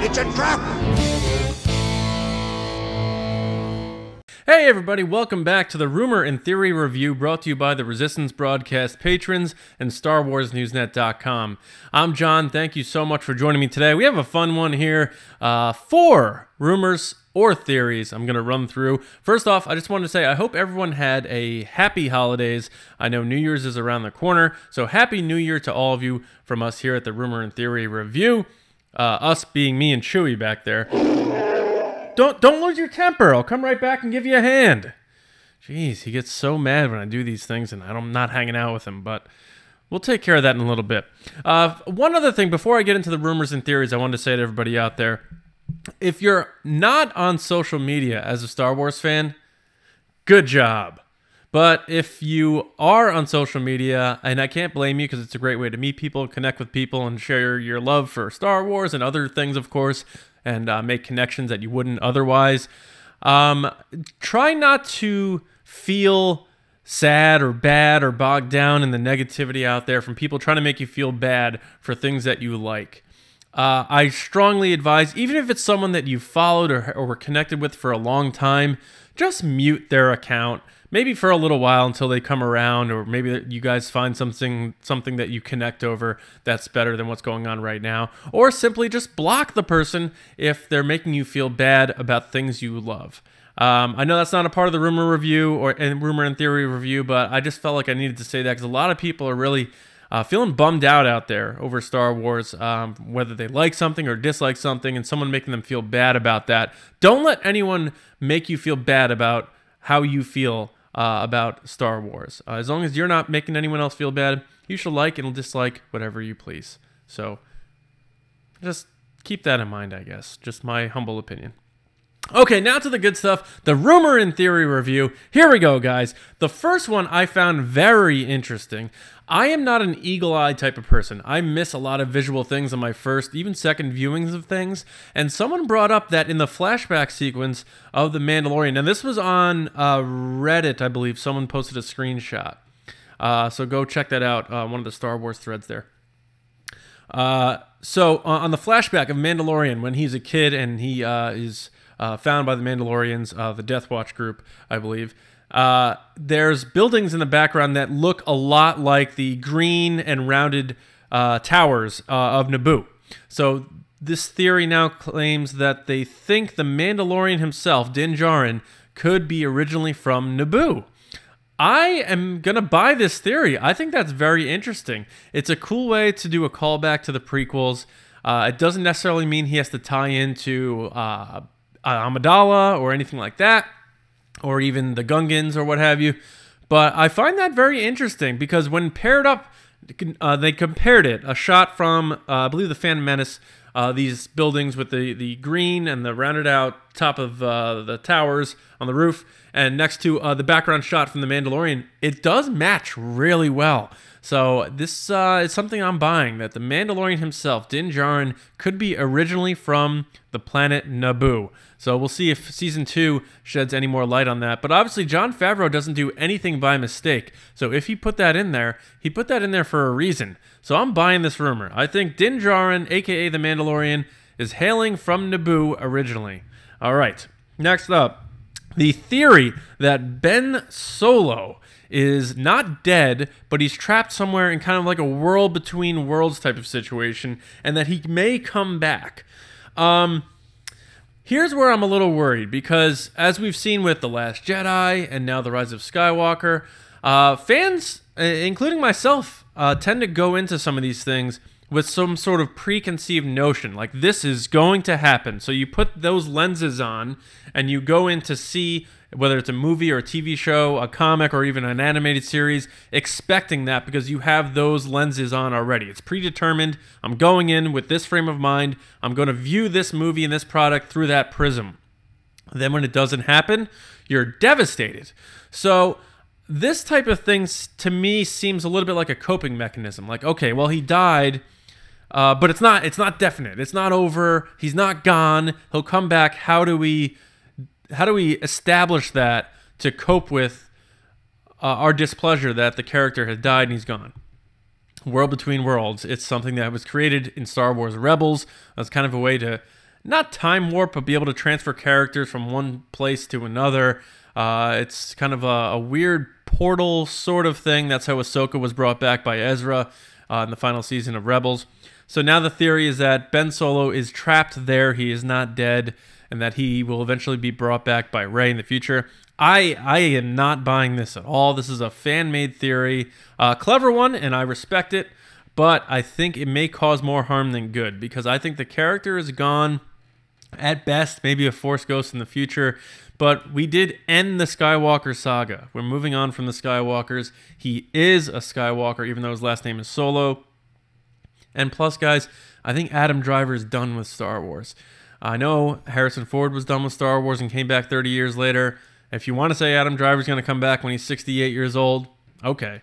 It's a trap! Hey everybody, welcome back to the Rumor and Theory Review, brought to you by the Resistance Broadcast patrons and StarWarsNewsNet.com. I'm John. Thank you so much for joining me today. We have a fun one here. 4 rumors or theories I'm going to run through. First off, I just wanted to say I hope everyone had a happy holidays. I know New Year's is around the corner, so Happy New Year to all of you from us here at the Rumor and Theory Review. Us being me and Chewy back there. Don't lose your temper. I'll come right back and give you a hand. Jeez, he gets so mad when I do these things and I'm not hanging out with him, but we'll take care of that in a little bit. One other thing, before I get into the rumors and theories, I wanted to say to everybody out there, if you're not on social media as a Star Wars fan, good job. But if you are on social media, and I can't blame you because it's a great way to meet people, connect with people, and share your love for Star Wars and other things, of course, and make connections that you wouldn't otherwise. Try not to feel sad or bad or bogged down in the negativity out there from people trying to make you feel bad for things that you like. I strongly advise, even if it's someone that you followed or were connected with for a long time, just mute their account. Maybe for a little while until they come around, or maybe you guys find something that you connect over that's better than what's going on right now. Or simply just block the person if they're making you feel bad about things you love. I know that's not a part of the rumor review and rumor and theory review, but I just felt like I needed to say that because a lot of people are really feeling bummed out there over Star Wars, whether they like something or dislike something, and someone making them feel bad about that. Don't let anyone make you feel bad about how you feel about Star Wars. As long as you're not making anyone else feel bad, you should like and dislike whatever you please. So just keep that in mind, I guess. Just my humble opinion. Okay, now to the good stuff, the rumor and theory review. Here we go, guys. The first one I found very interesting. I am not an eagle-eye type of person. I miss a lot of visual things on my first, even second viewings of things. And someone brought up that in the flashback sequence of The Mandalorian, and this was on Reddit, I believe. Someone posted a screenshot. So go check that out, one of the Star Wars threads there. So on the flashback of Mandalorian, when he's a kid and he is found by the Mandalorians, the Death Watch group, I believe. There's buildings in the background that look a lot like the green and rounded towers of Naboo. So this theory now claims that they think the Mandalorian himself, Din Djarin, could be originally from Naboo. I am going to buy this theory. I think that's very interesting. It's a cool way to do a callback to the prequels. It doesn't necessarily mean he has to tie into Amidala or anything like that, or even the Gungans or what have you. But I find that very interesting because when paired up, they compared it, a shot from, I believe, the Phantom Menace, these buildings with the green and the rounded out top of the towers on the roof, and next to the background shot from The Mandalorian, it does match really well. So this is something I'm buying, that the Mandalorian himself, Din Djarin, could be originally from the planet Naboo. So we'll see if Season 2 sheds any more light on that. But obviously, Jon Favreau doesn't do anything by mistake. So if he put that in there, he put that in there for a reason. So I'm buying this rumor. I think Din Djarin, a.k.a. the Mandalorian, is hailing from Naboo originally. All right, next up, the theory that Ben Solo is not dead, but he's trapped somewhere in kind of like a world between worlds type of situation, and that he may come back. Here's where I'm a little worried, because as we've seen with The Last Jedi and now The Rise of Skywalker, fans, including myself, tend to go into some of these things with some sort of preconceived notion, like this is going to happen. So you put those lenses on and you go in to see, whether it's a movie or a TV show, a comic, or even an animated series, expecting that because you have those lenses on already. It's predetermined. I'm going in with this frame of mind. I'm going to view this movie and this product through that prism. Then when it doesn't happen, you're devastated. So this type of thing, to me, seems a little bit like a coping mechanism. Like, okay, well, he died, but it's not definite. It's not over. He's not gone. He'll come back. How do we establish that to cope with our displeasure that the character has died and he's gone? World Between Worlds. It's something that was created in Star Wars Rebels. That's kind of a way to not time warp, but be able to transfer characters from one place to another. It's kind of a weird portal sort of thing. That's how Ahsoka was brought back by Ezra in the final season of Rebels. So now the theory is that Ben Solo is trapped there. He is not dead, and that he will eventually be brought back by Rey in the future. I am not buying this at all. This is a fan-made theory. Clever one, and I respect it, but I think it may cause more harm than good, because I think the character is gone. At best, maybe a Force ghost in the future, but we did end the Skywalker saga. We're moving on from the Skywalkers. He is a Skywalker, even though his last name is Solo. And plus, guys, I think Adam Driver is done with Star Wars. I know Harrison Ford was done with Star Wars and came back 30 years later. If you want to say Adam Driver's going to come back when he's 68 years old, okay.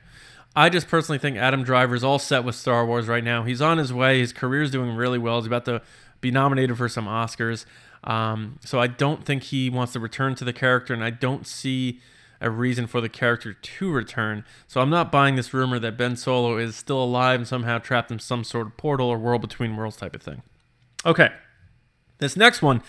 I just personally think Adam Driver's all set with Star Wars right now. He's on his way. His career's doing really well. He's about to be nominated for some Oscars. So I don't think he wants to return to the character, and I don't see a reason for the character to return. So I'm not buying this rumor that Ben Solo is still alive and somehow trapped in some sort of portal or world between worlds type of thing. Okay, this next one,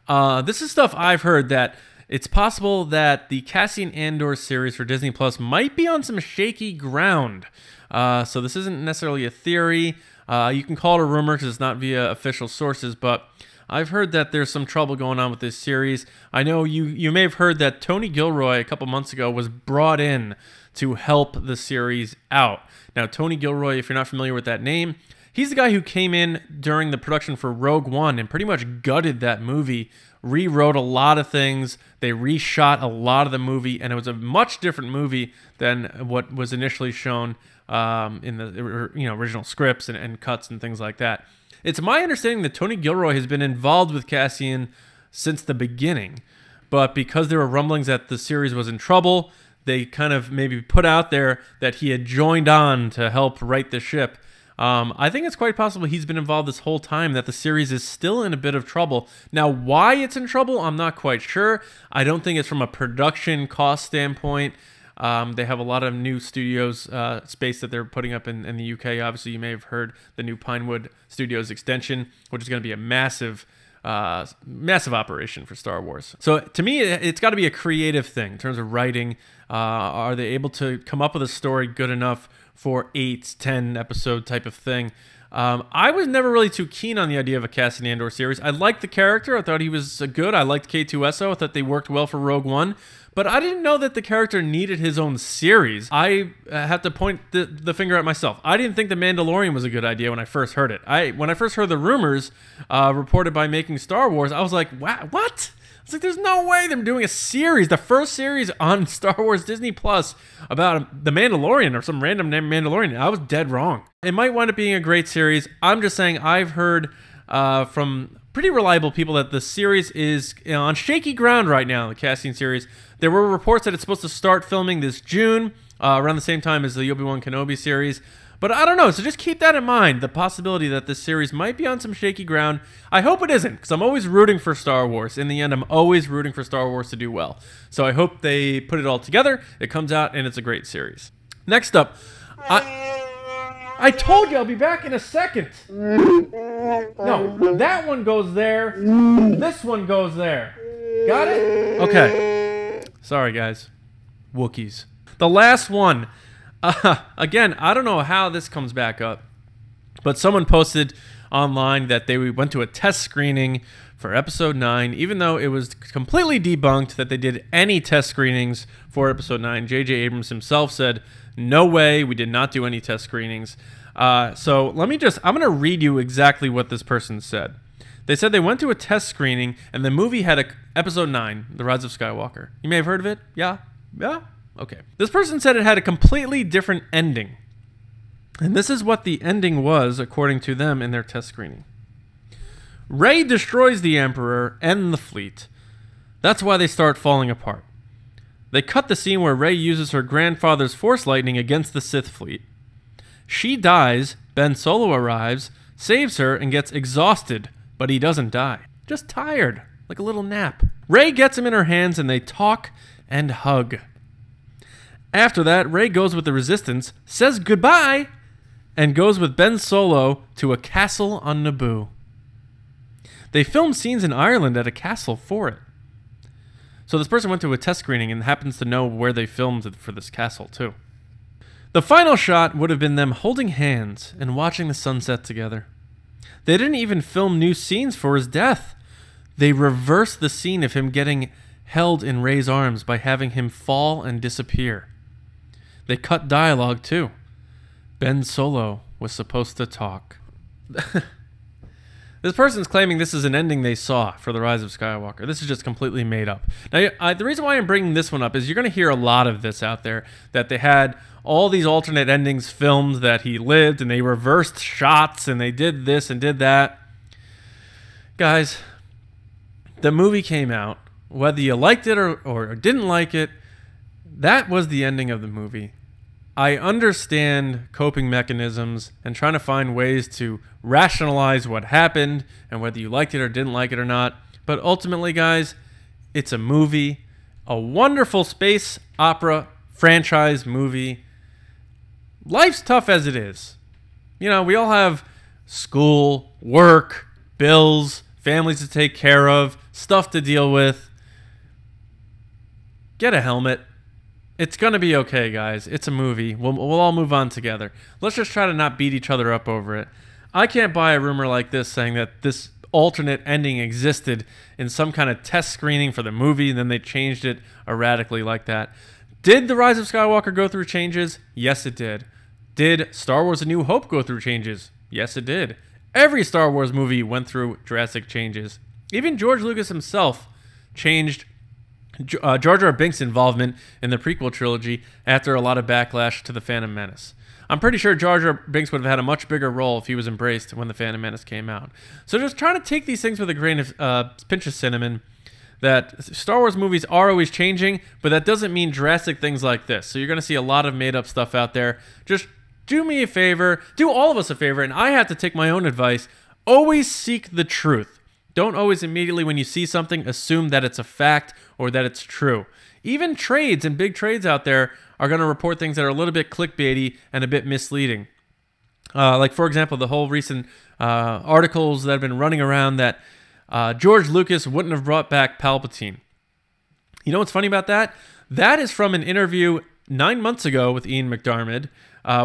this is stuff I've heard, that it's possible that the Cassian Andor series for Disney Plus might be on some shaky ground. So this isn't necessarily a theory. You can call it a rumor because it's not via official sources, but I've heard that there's some trouble going on with this series. I know you may have heard that Tony Gilroy a couple months ago was brought in to help the series out. Now, Tony Gilroy, if you're not familiar with that name, he's the guy who came in during the production for Rogue One and pretty much gutted that movie, rewrote a lot of things. They reshot a lot of the movie, and it was a much different movie than what was initially shown in the original scripts and cuts and things like that. It's my understanding that Tony Gilroy has been involved with Cassian since the beginning, but because there were rumblings that the series was in trouble, they kind of maybe put out there that he had joined on to help right the ship. I think it's quite possible he's been involved this whole time, that the series is still in a bit of trouble. Now, why it's in trouble, I'm not quite sure. I don't think it's from a production cost standpoint. They have a lot of new studios space that they're putting up in the UK. Obviously, you may have heard the new Pinewood Studios extension, which is going to be a massive operation for Star Wars. So to me, it's got to be a creative thing in terms of writing. Are they able to come up with a story good enough for 8-10 episode type of thing? I was never really too keen on the idea of a Cassian Andor series. I liked the character. I thought he was good. I liked K2SO. I thought they worked well for Rogue One. But I didn't know that the character needed his own series. I have to point the finger at myself. I didn't think The Mandalorian was a good idea when I first heard it. When I first heard the rumors reported by Making Star Wars, I was like, what? It's like, there's no way they're doing a series, the first series on Star Wars Disney Plus about The Mandalorian or some random name Mandalorian. I was dead wrong. It might wind up being a great series. I'm just saying I've heard from pretty reliable people that the series is on shaky ground right now, the Cassian series. There were reports that it's supposed to start filming this June, around the same time as the Obi-Wan Kenobi series. But I don't know, so just keep that in mind, the possibility that this series might be on some shaky ground. I hope it isn't, because I'm always rooting for Star Wars. In the end, I'm always rooting for Star Wars to do well. So I hope they put it all together, it comes out, and it's a great series. Next up, I told you I'll be back in a second. No, that one goes there, this one goes there. Got it? Okay. Sorry, guys. Wookiees. The last one. Again, I don't know how this comes back up, but someone posted online that they went to a test screening for Episode 9, even though it was completely debunked that they did any test screenings for Episode 9. J.J. Abrams himself said, no way, we did not do any test screenings. So I'm going to read you exactly what this person said. They said they went to a test screening, and the movie had Episode 9, The Rise of Skywalker. You may have heard of it? Yeah? Yeah? Okay. This person said it had a completely different ending. And this is what the ending was, according to them in their test screening. Rey destroys the Emperor and the fleet. That's why they start falling apart. They cut the scene where Rey uses her grandfather's Force lightning against the Sith fleet. She dies, Ben Solo arrives, saves her, and gets exhausted, but he doesn't die. Just tired, like a little nap. Rey gets him in her hands, and they talk and hug. After that, Rey goes with the Resistance, says goodbye, and goes with Ben Solo to a castle on Naboo. They filmed scenes in Ireland at a castle for it. So this person went to a test screening and happens to know where they filmed it for this castle too. The final shot would have been them holding hands and watching the sunset together. They didn't even film new scenes for his death. They reversed the scene of him getting held in Ray's arms by having him fall and disappear. They cut dialogue too. Ben Solo was supposed to talk. This person's claiming this is an ending they saw for The Rise of Skywalker. This is just completely made up. Now, the reason why I'm bringing this one up is you're going to hear a lot of this out there, that they had all these alternate endings filmed that he lived, and they reversed shots, and they did this and did that. Guys, the movie came out. Whether you liked it or didn't like it, that was the ending of the movie. I understand coping mechanisms and trying to find ways to rationalize what happened and whether you liked it or didn't like it or not. But ultimately, guys, it's a movie, a wonderful space opera franchise movie. Life's tough as it is. You know, we all have school, work, bills, families to take care of, stuff to deal with. Get a helmet. It's going to be okay, guys. It's a movie. We'll all move on together. Let's just try to not beat each other up over it. I can't buy a rumor like this saying that this alternate ending existed in some kind of test screening for the movie, and then they changed it erratically like that. Did The Rise of Skywalker go through changes? Yes, it did. Did Star Wars A New Hope go through changes? Yes, it did. Every Star Wars movie went through drastic changes. Even George Lucas himself changed Jar Jar Binks' involvement in the prequel trilogy after a lot of backlash to The Phantom Menace. I'm pretty sure Jar Jar Binks would have had a much bigger role if he was embraced when The Phantom Menace came out. So just trying to take these things with a grain of pinch of cinnamon, that Star Wars movies are always changing, but that doesn't mean drastic things like this. So you're going to see a lot of made-up stuff out there. Just do me a favor, do all of us a favor, and I have to take my own advice. Always seek the truth. Don't always immediately, when you see something, assume that it's a fact or that it's true. Even trades and big trades out there are going to report things that are a little bit clickbaity and a bit misleading. Like, for example, the whole recent articles that have been running around that George Lucas wouldn't have brought back Palpatine. You know what's funny about that? That is from an interview 9 months ago with Ian McDiarmid,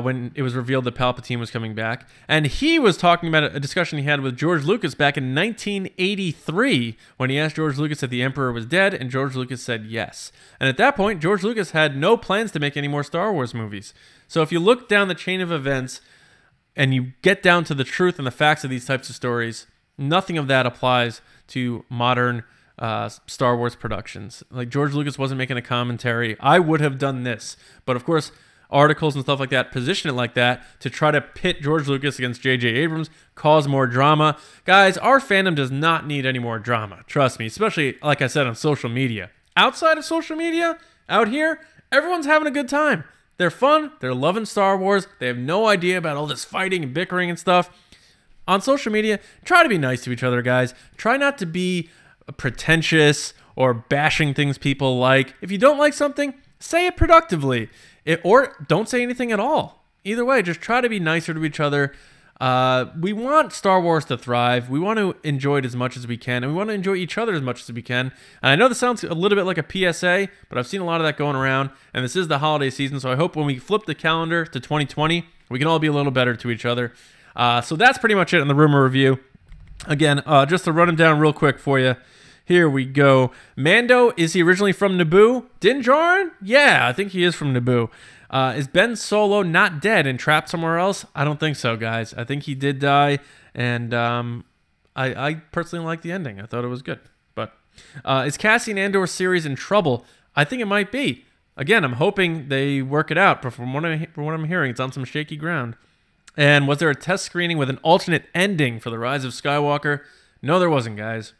when it was revealed that Palpatine was coming back. And he was talking about a discussion he had with George Lucas back in 1983 when he asked George Lucas if the Emperor was dead, and George Lucas said yes. And at that point, George Lucas had no plans to make any more Star Wars movies. So if you look down the chain of events and you get down to the truth and the facts of these types of stories, nothing of that applies to modern Star Wars productions. Like, George Lucas wasn't making a commentary. I would have done this. But of course, articles and stuff like that position it like that to try to pit George Lucas against J.J. Abrams, cause more drama. Guys, our fandom does not need any more drama. Trust me, especially, like I said, on social media. Outside of social media, out here, everyone's having a good time. They're fun. They're loving Star Wars. They have no idea about all this fighting and bickering and stuff. On social media, try to be nice to each other, guys. Try not to be pretentious or bashing things people like. If you don't like something, say it productively. Or don't say anything at all. Either way, just try to be nicer to each other. We want Star Wars to thrive. We want to enjoy it as much as we can, and we want to enjoy each other as much as we can. And I know this sounds a little bit like a PSA, but I've seen a lot of that going around, and this is the holiday season, so I hope when we flip the calendar to 2020, we can all be a little better to each other. So that's pretty much it in the rumor review. Again, just to run them down real quick for you. Here we go. Mando, is he originally from Naboo? Din Djarin? Yeah, I think he is from Naboo. Is Ben Solo not dead and trapped somewhere else? I don't think so, guys. I think he did die, and I personally like the ending. I thought it was good. But is Cassian Andor series in trouble? I think it might be. Again, I'm hoping they work it out, but from what I'm hearing, it's on some shaky ground. And was there a test screening with an alternate ending for The Rise of Skywalker? No, there wasn't, guys.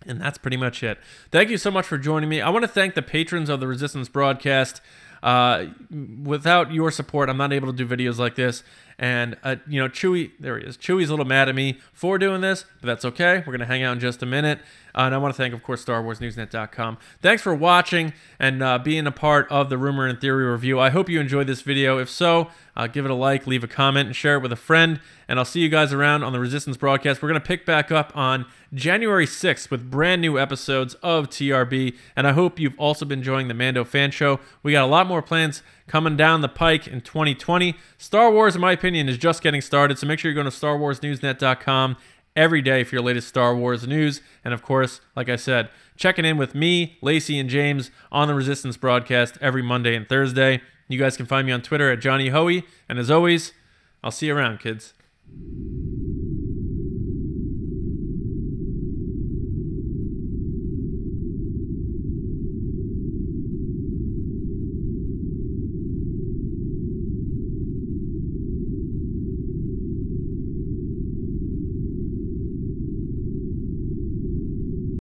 And that's pretty much it. Thank you so much for joining me. I want to thank the patrons of the Resistance broadcast. Without your support, I'm not able to do videos like this. And, Chewy, there he is. Chewy's a little mad at me for doing this, but that's okay. We're going to hang out in just a minute. And I want to thank, of course, StarWarsNewsNet.com. Thanks for watching and being a part of the Rumor and Theory review. I hope you enjoyed this video. If so, give it a like, leave a comment, and share it with a friend. And I'll see you guys around on the Resistance broadcast. We're going to pick back up on January 6th with brand new episodes of TRB. And I hope you've also been enjoying the Mando Fan Show. We got a lot more plans coming down the pike in 2020. Star Wars, in my opinion, is just getting started. So make sure you're going to StarWarsNewsNet.com every day for your latest Star Wars news. And of course, like I said, checking in with me, Lacey, and James on the Resistance broadcast every Monday and Thursday. You guys can find me on Twitter at Johnny Hoey. And as always, I'll see you around, kids.